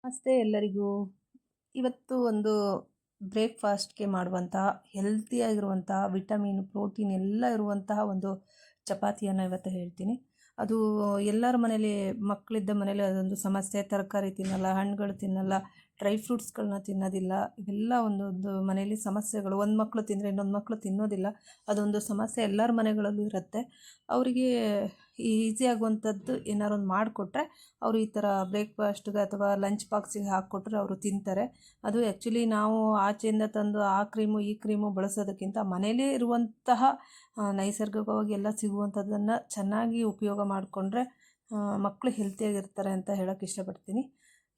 ನಮಸ್ತೆ ಎಲ್ಲರಿಗೂ. ಇವತ್ತು ಒಂದು ಬ್ರೇಕ್ಫಾಸ್ಟ್ಗೆ ಮಾಡುವಂತಹ ಹೆಲ್ತಿಯಾಗಿರುವಂತಹ ವಿಟಮಿನ್, ಪ್ರೋಟೀನ್ ಎಲ್ಲ ಇರುವಂತಹ ಒಂದು ಚಪಾತಿಯನ್ನು ಇವತ್ತು ಹೇಳ್ತೀನಿ. ಅದು ಎಲ್ಲರ ಮನೇಲಿ ಮಕ್ಕಳಿದ್ದ ಮನೇಲಿ ಅದೊಂದು ಸಮಸ್ಯೆ. ತರಕಾರಿ ತಿನ್ನಲ್ಲ, ಹಣ್ಣುಗಳು ತಿನ್ನಲ್ಲ, ಡ್ರೈ ಫ್ರೂಟ್ಸ್ಗಳನ್ನ ತಿನ್ನೋದಿಲ್ಲ. ಇವೆಲ್ಲ ಒಂದೊಂದು ಮನೇಲಿ ಸಮಸ್ಯೆಗಳು. ಒಂದು ಮಕ್ಕಳು ತಿಂದರೆ ಇನ್ನೊಂದು ಮಕ್ಕಳು ತಿನ್ನೋದಿಲ್ಲ. ಅದೊಂದು ಸಮಸ್ಯೆ ಎಲ್ಲರ ಮನೆಗಳಲ್ಲೂ ಇರುತ್ತೆ. ಅವರಿಗೆ ಈಸಿ ಆಗುವಂಥದ್ದು ಏನಾರು ಒಂದು ಮಾಡಿಕೊಟ್ರೆ ಅವರು ಈ ಥರ ಬ್ರೇಕ್ಫಾಸ್ಟ್ಗೆ ಅಥವಾ ಲಂಚ್ ಬಾಕ್ಸಿಗೆ ಹಾಕ್ಕೊಟ್ರೆ ಅವರು ತಿಂತಾರೆ. ಅದು ಆ್ಯಕ್ಚುಲಿ ನಾವು ಆಚೆಯಿಂದ ತಂದು ಆ ಕ್ರೀಮು ಈ ಕ್ರೀಮು ಬಳಸೋದಕ್ಕಿಂತ ಮನೇಲೇ ಇರುವಂತಹ ನೈಸರ್ಗಿಕವಾಗಿ ಎಲ್ಲ ಸಿಗುವಂಥದ್ದನ್ನು ಚೆನ್ನಾಗಿ ಉಪಯೋಗ ಮಾಡಿಕೊಂಡ್ರೆ ಮಕ್ಕಳು ಹೆಲ್ತಿಯಾಗಿರ್ತಾರೆ ಅಂತ ಹೇಳೋಕ್ಕೆ ಇಷ್ಟಪಡ್ತೀನಿ.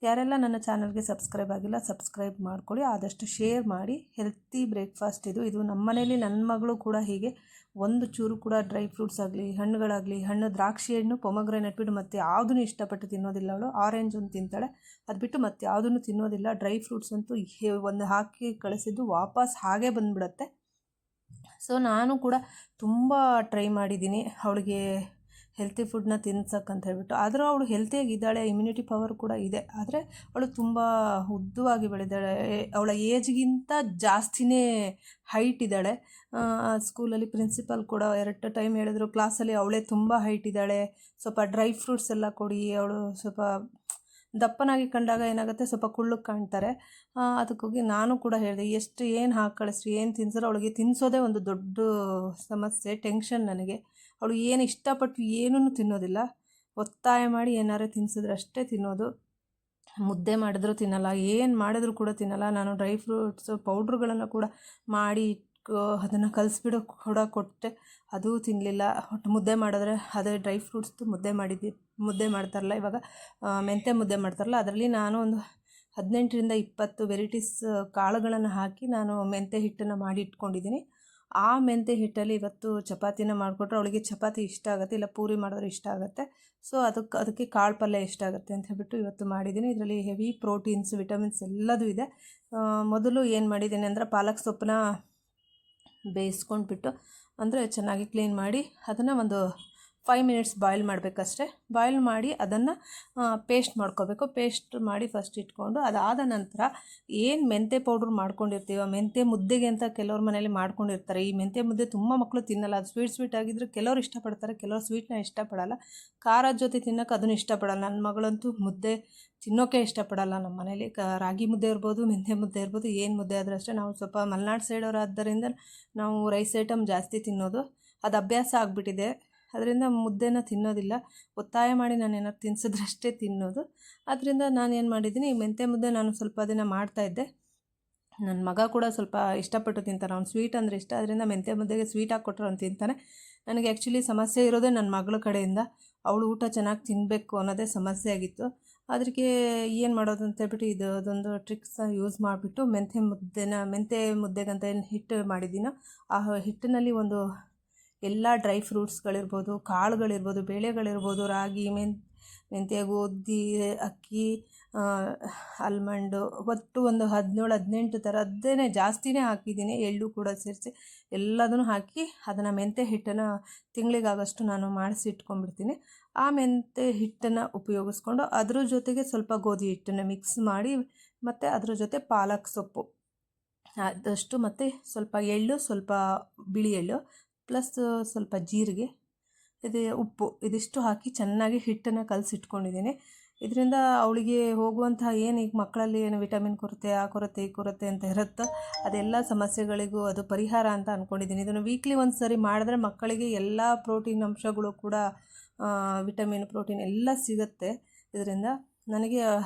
ಯಾರೆಲ್ಲ ನನ್ನ ಚಾನಲ್ಗೆ ಸಬ್ಸ್ಕ್ರೈಬ್ ಆಗಿಲ್ಲ ಸಬ್ಸ್ಕ್ರೈಬ್ ಮಾಡ್ಕೊಳ್ಳಿ, ಆದಷ್ಟು ಶೇರ್ ಮಾಡಿ. ಹೆಲ್ತಿ ಬ್ರೇಕ್ಫಾಸ್ಟ್ ಇದು ನಮ್ಮ ಮನೇಲಿ ನನ್ನ ಮಗಳು ಕೂಡ ಹೀಗೆ ಒಂದು ಚೂರು ಕೂಡ ಡ್ರೈ ಫ್ರೂಟ್ಸ್ ಆಗಲಿ, ಹಣ್ಣುಗಳಾಗಲಿ, ದ್ರಾಕ್ಷಿ ಹಣ್ಣು, ಪೊಮಗ್ರೆನೇಟ್ ಬಿಟ್ಟು ಮತ್ತೆ ಯಾವುದೂ ಇಷ್ಟಪಟ್ಟು ತಿನ್ನೋದಿಲ್ಲ. ಅವಳು ಆರೆಂಜ್ ಒಂದು ತಿಂತಾಳೆ, ಅದು ಬಿಟ್ಟು ಮತ್ತೆ ಯಾವುದೂ ತಿನ್ನೋದಿಲ್ಲ. ಡ್ರೈ ಫ್ರೂಟ್ಸ್ ಅಂತೂ ಒಂದು ಹಾಕಿ ಕಳಿಸಿದ್ದು ವಾಪಸ್ ಹಾಗೆ ಬಂದುಬಿಡತ್ತೆ. ಸೊ ನಾನು ಕೂಡ ತುಂಬ ಟ್ರೈ ಮಾಡಿದ್ದೀನಿ ಅವಳಿಗೆ ಹೆಲ್ತಿ ಫುಡ್ನ ತಿನ್ಸಕ್ಕಂತ ಹೇಳ್ಬಿಟ್ಟು. ಆದರೂ ಅವಳು ಹೆಲ್ತಿಯಾಗಿದ್ದಾಳೆ, ಇಮ್ಯುನಿಟಿ ಪವರ್ ಕೂಡ ಇದೆ. ಆದರೆ ಅವಳು ತುಂಬ ಉದ್ದವಾಗಿ ಬೆಳೆದಾಳೆ. ಅವಳ ಏಜ್ಗಿಂತ ಜಾಸ್ತಿನೇ ಹೈಟ್ ಇದ್ದಾಳೆ. ಸ್ಕೂಲಲ್ಲಿ ಪ್ರಿನ್ಸಿಪಲ್ ಕೂಡ 2 ಟೈಮ್ ಹೇಳಿದ್ರು, ಕ್ಲಾಸಲ್ಲಿ ಅವಳೇ ತುಂಬ ಹೈಟ್ ಇದ್ದಾಳೆ, ಸ್ವಲ್ಪ ಡ್ರೈ ಫ್ರೂಟ್ಸ್ ಎಲ್ಲ ಕೊಡಿ. ಅವಳು ಸ್ವಲ್ಪ ದಪ್ಪನಾಗಿ ಕಂಡಾಗ ಏನಾಗುತ್ತೆ, ಸ್ವಲ್ಪ ಕುಳ್ಳಗೆ ಕಾಣ್ತಾರೆ. ಅದಕ್ಕೋಗಿ ನಾನು ಕೂಡ ಹೇಳಿದೆ, ಏನು ಹಾಕಿ ಕಳಿಸ್ರಿ, ಏನು ತಿನ್ಸಿದ್ರು ಅವಳಿಗೆ ತಿನ್ನಿಸೋದೇ ಒಂದು ದೊಡ್ಡ ಸಮಸ್ಯೆ, ಟೆನ್ಷನ್ ನನಗೆ. ಅವಳು ಏನು ಇಷ್ಟಪಟ್ಟು ಏನೂ ತಿನ್ನೋದಿಲ್ಲ. ಒತ್ತಾಯ ಮಾಡಿ ಏನಾರು ತಿನ್ನಿಸಿದ್ರೆ ಅಷ್ಟೇ ತಿನ್ನೋದು. ಮುದ್ದೆ ಮಾಡಿದ್ರೂ ತಿನ್ನಲ್ಲ, ಏನು ಮಾಡಿದ್ರೂ ಕೂಡ ತಿನ್ನಲ್ಲ. ನಾನು ಡ್ರೈ ಫ್ರೂಟ್ಸು ಪೌಡ್ರುಗಳನ್ನು ಕೂಡ ಮಾಡಿ ಅದನ್ನು ಕಲಿಸ್ಬಿಡೋ ಕೂಡ ಕೊಟ್ಟೆ, ಅದೂ ತಿನ್ನಲಿಲ್ಲ. ಒಟ್ಟು ಮುದ್ದೆ ಮಾಡಿದ್ರೆ ಅದೇ ಡ್ರೈ ಫ್ರೂಟ್ಸ್ದು ಮುದ್ದೆ ಮಾಡ್ತಾರಲ್ಲ ಇವಾಗ, ಮೆಂತ್ಯ ಮುದ್ದೆ ಮಾಡ್ತಾರಲ್ಲ, ಅದರಲ್ಲಿ ನಾನು ಒಂದು 18ರಿಂದ 20 ವೆರೈಟೀಸ್ ಕಾಳುಗಳನ್ನು ಹಾಕಿ ನಾನು ಮೆಂತ್ಯ ಹಿಟ್ಟನ್ನು ಮಾಡಿ ಇಟ್ಕೊಂಡಿದ್ದೀನಿ. ಆ ಮೆಂತ್ಯ ಹಿಟ್ಟಲ್ಲಿ ಇವತ್ತು ಚಪಾತಿನ ಮಾಡಿಕೊಟ್ರೆ ಅವಳಿಗೆ ಚಪಾತಿ ಇಷ್ಟ ಆಗುತ್ತೆ, ಇಲ್ಲ ಪೂರಿ ಮಾಡಿದ್ರೆ ಇಷ್ಟ ಆಗುತ್ತೆ. ಸೊ ಅದಕ್ಕೆ ಕಾಳು ಪಲ್ಯ ಇಷ್ಟ ಆಗುತ್ತೆ ಅಂತ ಹೇಳ್ಬಿಟ್ಟು ಇವತ್ತು ಮಾಡಿದ್ದೀನಿ. ಇದರಲ್ಲಿ ಹೆವಿ ಪ್ರೋಟೀನ್ಸ್, ವಿಟಮಿನ್ಸ್ ಎಲ್ಲದೂ ಇದೆ. ಮೊದಲು ಏನು ಮಾಡಿದ್ದೀನಿ ಅಂದರೆ ಪಾಲಕ್ ಸೊಪ್ಪನ್ನ ಬೇಯಿಸ್ಕೊಂಡ್ಬಿಟ್ಟು, ಅಂದರೆ ಚೆನ್ನಾಗಿ ಕ್ಲೀನ್ ಮಾಡಿ ಅದನ್ನು ಒಂದು 5 ಮಿನಿಟ್ಸ್ ಬಾಯ್ಲ್ ಮಾಡಬೇಕಷ್ಟೆ. ಬಾಯ್ಲ್ ಮಾಡಿ ಅದನ್ನು ಪೇಸ್ಟ್ ಮಾಡ್ಕೋಬೇಕು. ಪೇಸ್ಟ್ ಮಾಡಿ ಫಸ್ಟ್ ಇಟ್ಕೊಂಡು, ಅದಾದ ನಂತರ ಏನು ಮೆಂತ್ಯ ಪೌಡ್ರ್ ಮಾಡ್ಕೊಂಡಿರ್ತೀವೋ, ಮೆಂತ್ಯ ಮುದ್ದೆಗೆ ಅಂತ ಕೆಲವ್ರ ಮನೇಲಿ ಮಾಡ್ಕೊಂಡಿರ್ತಾರೆ. ಈ ಮೆಂತ್ಯ ಮುದ್ದೆ ತುಂಬ ಮಕ್ಕಳು ತಿನ್ನಲ್ಲ. ಅದು ಸ್ವೀಟ್ ಆಗಿದ್ದರೆ ಕೆಲವರು ಇಷ್ಟಪಡ್ತಾರೆ, ಕೆಲವರು ಸ್ವೀಟ್ನ ಇಷ್ಟಪಡಲ್ಲ. ಖಾರದ ಜೊತೆ ತಿನ್ನೋಕೆ ಅದನ್ನು ಇಷ್ಟಪಡಲ್ಲ. ನನ್ನ ಮಗಳಂತೂ ಮುದ್ದೆ ತಿನ್ನೋಕೆ ಇಷ್ಟಪಡಲ್ಲ. ನಮ್ಮ ಮನೇಲಿ ರಾಗಿ ಮುದ್ದೆ ಇರ್ಬೋದು, ಮೆಂತ್ಯ ಮುದ್ದೆ ಇರ್ಬೋದು, ಏನು ಮುದ್ದೆ ಆದರೂ ಅಷ್ಟೇ. ನಾವು ಸ್ವಲ್ಪ ಮಲೆನಾಡು ಸೈಡವರು ಆದ್ದರಿಂದ ನಾವು ರೈಸ್ ಐಟಮ್ ಜಾಸ್ತಿ ತಿನ್ನೋದು, ಅದು ಅಭ್ಯಾಸ ಆಗಿಬಿಟ್ಟಿದೆ. ಅದರಿಂದ ಮುದ್ದೆನ ತಿನ್ನೋದಿಲ್ಲ. ಒತ್ತಾಯ ಮಾಡಿ ನಾನು ಏನಾದ್ರು ತಿನ್ಸಿದ್ರೆ ಅಷ್ಟೇ ತಿನ್ನೋದು. ಅದರಿಂದ ನಾನೇನು ಮಾಡಿದ್ದೀನಿ, ಈ ಮೆಂತ್ಯ ಮುದ್ದೆ ನಾನು ಸ್ವಲ್ಪ ದಿನ ಮಾಡ್ತಾಯಿದ್ದೆ. ನನ್ನ ಮಗ ಕೂಡ ಸ್ವಲ್ಪ ಇಷ್ಟಪಟ್ಟು ತಿಂತಾನೆ, ಅವ್ನು ಸ್ವೀಟ್ ಅಂದರೆ ಇಷ್ಟ. ಅದರಿಂದ ಮೆಂತ್ಯ ಮುದ್ದೆಗೆ ಸ್ವೀಟ್ ಹಾಕ್ಕೊಟ್ರೆ ಅವ್ನು ತಿಂತಾನೆ. ನನಗೆ ಆ್ಯಕ್ಚುಲಿ ಸಮಸ್ಯೆ ಇರೋದೇ ನನ್ನ ಮಗಳ ಕಡೆಯಿಂದ. ಅವಳು ಊಟ ಚೆನ್ನಾಗಿ ತಿನ್ನಬೇಕು ಅನ್ನೋದೇ ಸಮಸ್ಯೆ ಆಗಿತ್ತು. ಅದಕ್ಕೆ ಏನು ಮಾಡೋದು ಅಂತ ಹೇಳ್ಬಿಟ್ಟು ಅದೊಂದು ಟ್ರಿಕ್ಸ್ ಯೂಸ್ ಮಾಡಿಬಿಟ್ಟು ಮೆಂತ್ಯ ಮುದ್ದೆಗಂತ ಏನು ಹಿಟ್ಟು ಮಾಡಿದ್ದೀನೋ ಆ ಹಿಟ್ಟಿನಲ್ಲಿ ಒಂದು ಎಲ್ಲ ಡ್ರೈ ಫ್ರೂಟ್ಸ್ಗಳಿರ್ಬೋದು, ಕಾಳುಗಳಿರ್ಬೋದು, ಬೇಳೆಗಳಿರ್ಬೋದು, ರಾಗಿ, ಮೆಂತ್ಯ, ಗೋಧಿ, ಅಕ್ಕಿ, ಆಲ್ಮಂಡು, ಒಟ್ಟು ಒಂದು 17-18 ಥರದ್ದೇನೆ ಜಾಸ್ತಿನೇ ಹಾಕಿದ್ದೀನಿ. ಎಳ್ಳು ಕೂಡ ಸೇರಿಸಿ ಎಲ್ಲದನ್ನು ಹಾಕಿ ಅದನ್ನು ಮೆಂತ್ಯ ಹಿಟ್ಟನ್ನು ತಿಂಗಳಿಗಾಗಷ್ಟು ನಾನು ಮಾಡಿಸಿ ಇಟ್ಕೊಂಡ್ಬಿಡ್ತೀನಿ. ಆ ಮೆಂತ್ಯ ಹಿಟ್ಟನ್ನು ಉಪಯೋಗಿಸ್ಕೊಂಡು ಅದ್ರ ಜೊತೆಗೆ ಸ್ವಲ್ಪ ಗೋಧಿ ಹಿಟ್ಟನ್ನು ಮಿಕ್ಸ್ ಮಾಡಿ, ಮತ್ತು ಅದ್ರ ಜೊತೆ ಪಾಲಕ್ ಸೊಪ್ಪು ಆದಷ್ಟು, ಮತ್ತು ಸ್ವಲ್ಪ ಎಳ್ಳು, ಸ್ವಲ್ಪ ಬಿಳಿ ಎಳ್ಳು, ಪ್ಲಸ್ ಸ್ವಲ್ಪ ಜೀರಿಗೆ, ಉಪ್ಪು, ಇದಿಷ್ಟು ಹಾಕಿ ಚೆನ್ನಾಗಿ ಹಿಟ್ಟನ್ನು ಕಲಸಿಟ್ಕೊಂಡಿದ್ದೀನಿ. ಇದರಿಂದ ಅವಳಿಗೆ ಹೋಗುವಂತಹ ಈಗ ಮಕ್ಕಳಲ್ಲಿ ಏನು ವಿಟಮಿನ್ ಕೊರತೆ, ಆ ಕೊರತೆ, ಈ ಕೊರತೆ ಅಂತ ಇರುತ್ತೋ ಅದೆಲ್ಲ ಸಮಸ್ಯೆಗಳಿಗೂ ಅದು ಪರಿಹಾರ ಅಂತ ಅಂದ್ಕೊಂಡಿದ್ದೀನಿ. ಇದನ್ನು ವೀಕ್ಲಿ ಒಂದು ಸರಿ ಮಾಡಿದ್ರೆ ಮಕ್ಕಳಿಗೆ ಎಲ್ಲ ಪ್ರೋಟೀನ್ ಅಂಶಗಳು ಕೂಡ, ವಿಟಮಿನ್, ಪ್ರೋಟೀನ್ ಎಲ್ಲ ಸಿಗುತ್ತೆ ಇದರಿಂದ. ನನಗೆ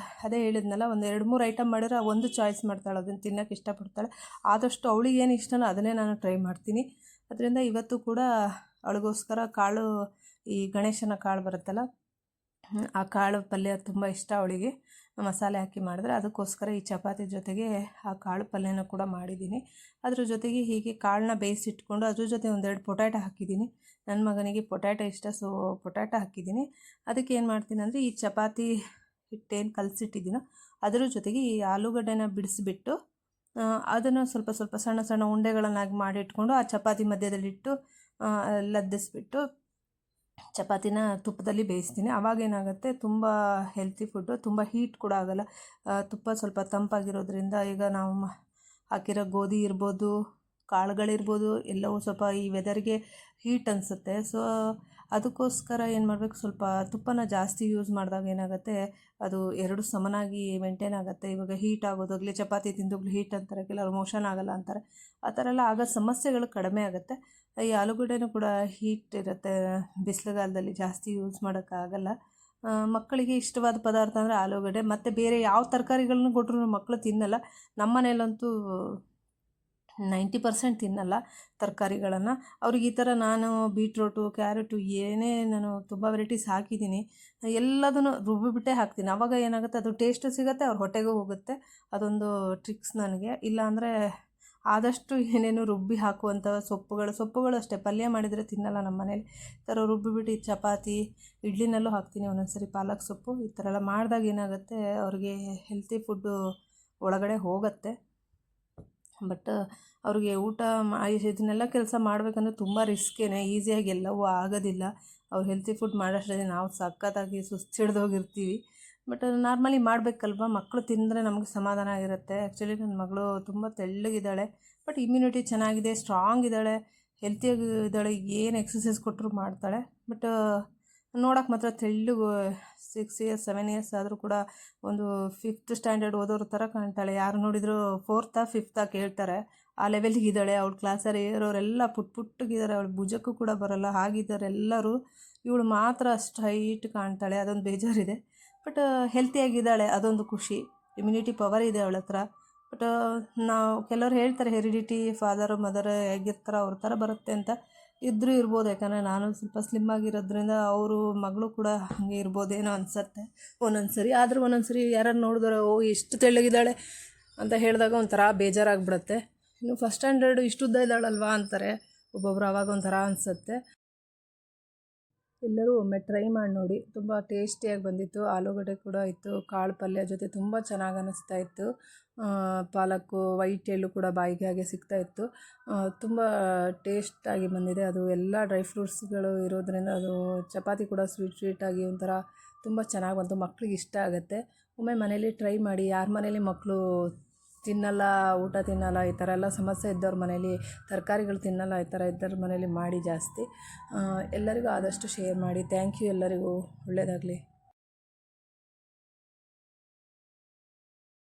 ಅದೇ ಹೇಳಿದ್ನಲ್ಲ, ಒಂದು 2-3 ಐಟಮ್ ಮಾಡಿದ್ರೆ ಒಂದು ಚಾಯ್ಸ್ ಮಾಡ್ತಾಳೆ, ಅದನ್ನು ತಿನ್ನೋಕ್ಕೆ ಇಷ್ಟಪಡ್ತಾಳೆ. ಆದಷ್ಟು ಅವಳಿಗೆ ಏನು ಇಷ್ಟನೋ ಅದನ್ನೇ ನಾನು ಟ್ರೈ ಮಾಡ್ತೀನಿ. ಅದರಿಂದ ಇವತ್ತು ಕೂಡ ಅವಳಿಗೋಸ್ಕರ ಈ ಗಣೇಶನ ಕಾಳು ಬರುತ್ತಲ್ಲ, ಆ ಕಾಳು ಪಲ್ಯ ತುಂಬ ಇಷ್ಟ ಅವಳಿಗೆ, ಮಸಾಲೆ ಹಾಕಿ ಮಾಡಿದ್ರೆ. ಅದಕ್ಕೋಸ್ಕರ ಈ ಚಪಾತಿ ಜೊತೆಗೆ ಆ ಕಾಳು ಪಲ್ಯನ ಕೂಡ ಮಾಡಿದ್ದೀನಿ. ಅದ್ರ ಜೊತೆಗೆ ಹೀಗೆ ಕಾಳನ್ನ ಬೇಯಿಸಿಟ್ಕೊಂಡು ಅದ್ರ ಜೊತೆ 1-2 ಪೊಟ್ಯಾಟೊ ಹಾಕಿದ್ದೀನಿ. ನನ್ನ ಮಗನಿಗೆ ಪೊಟ್ಯಾಟೊ ಇಷ್ಟ, ಸೊ ಪೊಟ್ಯಾಟೊ ಹಾಕಿದ್ದೀನಿ. ಅದಕ್ಕೆ ಏನು ಮಾಡ್ತೀನಿ ಅಂದರೆ, ಈ ಚಪಾತಿ ಹಿಟ್ಟೇನು ಕಲಸಿಟ್ಟಿದ್ದೀನೋ ಅದ್ರ ಜೊತೆಗೆ ಈ ಆಲೂಗಡ್ಡೆನ ಬಿಡಿಸ್ಬಿಟ್ಟು ಅದನ್ನು ಸ್ವಲ್ಪ ಸ್ವಲ್ಪ ಸಣ್ಣ ಸಣ್ಣ ಉಂಡೆಗಳನ್ನಾಗಿ ಮಾಡಿಟ್ಕೊಂಡು ಆ ಚಪಾತಿ ಮಧ್ಯದಲ್ಲಿಟ್ಟು ಲದ್ದಿಸ್ಬಿಟ್ಟು ಚಪಾತಿನ ತುಪ್ಪದಲ್ಲಿ ಬೇಯಿಸ್ತೀನಿ. ಆವಾಗೇನಾಗುತ್ತೆ ತುಂಬ ಹೆಲ್ತಿ ಫುಡ್ಡು, ತುಂಬ ಹೀಟ್ ಕೂಡ ಆಗೋಲ್ಲ. ತುಪ್ಪ ಸ್ವಲ್ಪ ತಂಪಾಗಿರೋದ್ರಿಂದ ಈಗ ನಾವು ಹಾಕಿರೋ ಗೋಧಿ ಇರ್ಬೋದು, ಕಾಳುಗಳಿರ್ಬೋದು, ಎಲ್ಲವೂ ಸ್ವಲ್ಪ ಈ ವೆದರ್ಗೆ ಹೀಟ್ ಅನಿಸುತ್ತೆ. ಸೊ ಅದಕ್ಕೋಸ್ಕರ ಏನು ಮಾಡಬೇಕು, ಸ್ವಲ್ಪ ತುಪ್ಪನ ಜಾಸ್ತಿ ಯೂಸ್ ಮಾಡಿದಾಗ ಏನಾಗುತ್ತೆ, ಅದು ಎರಡು ಸಮನಾಗಿ ಮೇಂಟೈನ್ ಆಗುತ್ತೆ. ಇವಾಗ ಹೀಟ್ ಆಗೋದಾಗಲಿ, ಚಪಾತಿ ತಿಂದಾಗಲೂ ಹೀಟ್ ಅಂತಾರೆ, ಕೆಲವರು ಮೋಷನ್ ಆಗಲ್ಲ ಅಂತಾರೆ. ಆ ಥರ ಎಲ್ಲ ಆಗೋ ಸಮಸ್ಯೆಗಳು ಕಡಿಮೆ ಆಗುತ್ತೆ. ಈ ಆಲೂಗಡ್ಡೆನೂ ಕೂಡ ಹೀಟ್ ಇರುತ್ತೆ, ಬಿಸಿಲುಗಾಲದಲ್ಲಿ ಜಾಸ್ತಿ ಯೂಸ್ ಮಾಡೋಕ್ಕಾಗಲ್ಲ. ಮಕ್ಕಳಿಗೆ ಇಷ್ಟವಾದ ಪದಾರ್ಥ ಅಂದರೆ ಆಲೂಗಡ್ಡೆ. ಮತ್ತು ಬೇರೆ ಯಾವ ತರಕಾರಿಗಳನ್ನ ಕೊಟ್ಟರು ಮಕ್ಕಳು ತಿನ್ನಲ್ಲ. ನಮ್ಮ ಮನೇಲಂತೂ 90% ತಿನ್ನಲ್ಲ ತರಕಾರಿಗಳನ್ನು. ಅವ್ರಿಗೆ ಈ ಥರ ನಾನು ಬೀಟ್ರೋಟು, ಕ್ಯಾರೆಟು ಏನೇ ನಾನು ತುಂಬ ವೆರೈಟೀಸ್ ಹಾಕಿದ್ದೀನಿ, ಎಲ್ಲದನ್ನು ರುಬ್ಬಿಬಿಟ್ಟೇ ಹಾಕ್ತೀನಿ. ಆವಾಗ ಏನಾಗುತ್ತೆ, ಅದು ಟೇಸ್ಟು ಸಿಗುತ್ತೆ, ಅವ್ರ ಹೊಟ್ಟೆಗೂ ಹೋಗುತ್ತೆ. ಅದೊಂದು ಟ್ರಿಕ್ಸ್ ನನಗೆ. ಇಲ್ಲಾಂದರೆ ಆದಷ್ಟು ಏನೇನು ರುಬ್ಬಿ ಹಾಕುವಂಥ ಸೊಪ್ಪುಗಳು ಅಷ್ಟೇ, ಪಲ್ಯ ಮಾಡಿದರೆ ತಿನ್ನಲ್ಲ ನಮ್ಮ ಮನೇಲಿ. ಈ ಥರ ರುಬ್ಬಿಬಿಟ್ಟು ಚಪಾತಿ, ಇಡ್ಲಿನಲ್ಲೂ ಹಾಕ್ತೀನಿ ಒಂದೊಂದ್ಸರಿ ಪಾಲಕ್ ಸೊಪ್ಪು. ಈ ಥರ ಎಲ್ಲ ಮಾಡಿದಾಗ ಏನಾಗುತ್ತೆ, ಅವ್ರಿಗೆ ಹೆಲ್ತಿ ಫುಡ್ಡು ಒಳಗಡೆ ಹೋಗುತ್ತೆ. ಬಟ್ ಅವ್ರಿಗೆ ಊಟ ಇದನ್ನೆಲ್ಲ ಕೆಲಸ ಮಾಡಬೇಕಂದ್ರೆ ತುಂಬ ರಿಸ್ಕೇನೆ, ಈಸಿಯಾಗಿ ಎಲ್ಲವೂ ಆಗೋದಿಲ್ಲ. ಅವ್ರು ಹೆಲ್ತಿ ಫುಡ್ ಮಾಡೋಷ್ಟರಲ್ಲಿ ನಾವು ಸಖತ್ತಾಗಿ ಸುಸ್ತಿಡ್ದೋಗಿರ್ತೀವಿ. ಬಟ್ ನಾರ್ಮಲಿ ಮಾಡಬೇಕಲ್ವ, ಮಕ್ಕಳು ತಿಂದರೆ ನಮಗೆ ಸಮಾಧಾನ ಆಗಿರುತ್ತೆ. ಆ್ಯಕ್ಚುಲಿ ನನ್ನ ಮಗಳು ತುಂಬ ತೆಳ್ಳಗಿದ್ದಾಳೆ, ಬಟ್ ಇಮ್ಯುನಿಟಿ ಚೆನ್ನಾಗಿದೆ, ಸ್ಟ್ರಾಂಗ್ ಇದ್ದಾಳೆ, ಹೆಲ್ತಿಯಾಗಿ ಇದ್ದಾಳೆ. ಏನು ಎಕ್ಸಸೈಸ್ ಕೊಟ್ಟರು ಮಾಡ್ತಾಳೆ. ಬಟ್ ನೋಡೋಕೆ ಮಾತ್ರ ತೆಳ್ಳಗೆ 6 ಇಯರ್ಸ್ 7 ಇಯರ್ಸ್ ಆದರೂ ಕೂಡ ಒಂದು 5th ಸ್ಟ್ಯಾಂಡರ್ಡ್ ಓದೋರ ಥರ ಕಾಣ್ತಾಳೆ. ಯಾರು ನೋಡಿದರೂ 4th 5th ಕೇಳ್ತಾರೆ, ಆ ಲೆವೆಲ್ಗೆ ಇದ್ದಾಳೆ. ಅವಳ ಕ್ಲಾಸಲ್ಲಿ ಇರೋರೆಲ್ಲ ಪುಟ್ಟಗಿದ್ದಾರೆ, ಅವಳು ಭುಜಕ್ಕೂ ಕೂಡ ಬರೋಲ್ಲ, ಹಾಗಿದ್ದಾರೆ ಎಲ್ಲರೂ. ಇವಳು ಮಾತ್ರ ಅಷ್ಟು ಹೈಟ್ ಕಾಣ್ತಾಳೆ, ಅದೊಂದು ಬೇಜಾರಿದೆ. ಬಟ್ ಹೆಲ್ತಿಯಾಗಿದ್ದಾಳೆ, ಅದೊಂದು ಖುಷಿ. ಇಮ್ಯುನಿಟಿ ಪವರ್ ಇದೆ ಅವಳ ಹತ್ರ. ಬಟ್ ನಾವು ಕೆಲವ್ರು ಹೇಳ್ತಾರೆ ಹೆರಿಡಿಟಿ, ಫಾದರು ಮದರ್ ಹೇಗಿರ್ತಾರೋ ಅವ್ರ ಥರ ಬರುತ್ತೆ ಅಂತ. ಇದ್ದರೂ ಇರ್ಬೋದು, ಯಾಕಂದರೆ ನಾನು ಸ್ವಲ್ಪ ಸ್ಲಿಮ್ ಆಗಿರೋದ್ರಿಂದ ಅವರು ಮಗಳು ಕೂಡ ಹಾಗೆ ಇರ್ಬೋದೇನೋ ಅನಿಸುತ್ತೆ ಒಂದೊಂದ್ಸರಿ. ಆದರೂ ಒಂದೊಂದ್ಸರಿ ಯಾರು ನೋಡಿದ್ರೆ ಓ ಎಷ್ಟು ತೆಳ್ಳಗಿದ್ದಾಳೆ ಅಂತ ಹೇಳಿದಾಗ ಒಂಥರ ಬೇಜಾರಾಗ್ಬಿಡುತ್ತೆ. ಇನ್ನು ಫಸ್ಟ್ ಸ್ಟ್ಯಾಂಡರ್ಡು ಇಷ್ಟುದ್ದ ಇದ್ದಾಳಲ್ವಾ ಅಂತಾರೆ ಒಬ್ಬೊಬ್ರು, ಆವಾಗ ಒಂಥರ ಅನಿಸುತ್ತೆ. ಎಲ್ಲರೂ ಒಮ್ಮೆ ಟ್ರೈ ಮಾಡಿ ನೋಡಿ, ತುಂಬ ಟೇಸ್ಟಿಯಾಗಿ ಬಂದಿತ್ತು. ಆಲೂಗಡ್ಡೆ ಕೂಡ ಇತ್ತು, ಕಾಳು ಪಲ್ಯ ಜೊತೆ ತುಂಬ ಚೆನ್ನಾಗಿ ಅನ್ನಿಸ್ತಾ ಇತ್ತು. ಪಾಲಕ್ಕು, ವೈಟ್ ಎಳ್ಳು ಕೂಡ ಬಾಯಿಗೆ ಹಾಗೆ ಸಿಗ್ತಾಯಿತ್ತು. ತುಂಬ ಟೇಸ್ಟಾಗಿ ಬಂದಿದೆ. ಅದು ಎಲ್ಲ ಡ್ರೈ ಫ್ರೂಟ್ಸ್ಗಳು ಇರೋದ್ರಿಂದ ಅದು ಚಪಾತಿ ಕೂಡ ಸ್ವೀಟಾಗಿ ಒಂಥರ ತುಂಬ ಚೆನ್ನಾಗಿ ಬಂತು. ಮಕ್ಳಿಗೆ ಇಷ್ಟ ಆಗುತ್ತೆ. ಒಮ್ಮೆ ಮನೇಲಿ ಟ್ರೈ ಮಾಡಿ. ಯಾರ ಮನೇಲಿ ಮಕ್ಕಳು ತಿನ್ನಲ್ಲ, ಊಟ ತಿನ್ನಲ್ಲ, ಈ ಥರ ಎಲ್ಲ ಸಮಸ್ಯೆ ಇದ್ದವ್ರ ಮನೇಲಿ, ತರಕಾರಿಗಳು ತಿನ್ನಲ್ಲ, ಈ ಥರ ಇದ್ದವ್ರ ಮನೇಲಿ ಮಾಡಿ ಜಾಸ್ತಿ. ಎಲ್ಲರಿಗೂ ಆದಷ್ಟು ಶೇರ್ ಮಾಡಿ. Thank you. ಎಲ್ಲರಿಗೂ ಒಳ್ಳೆಯದಾಗಲಿ.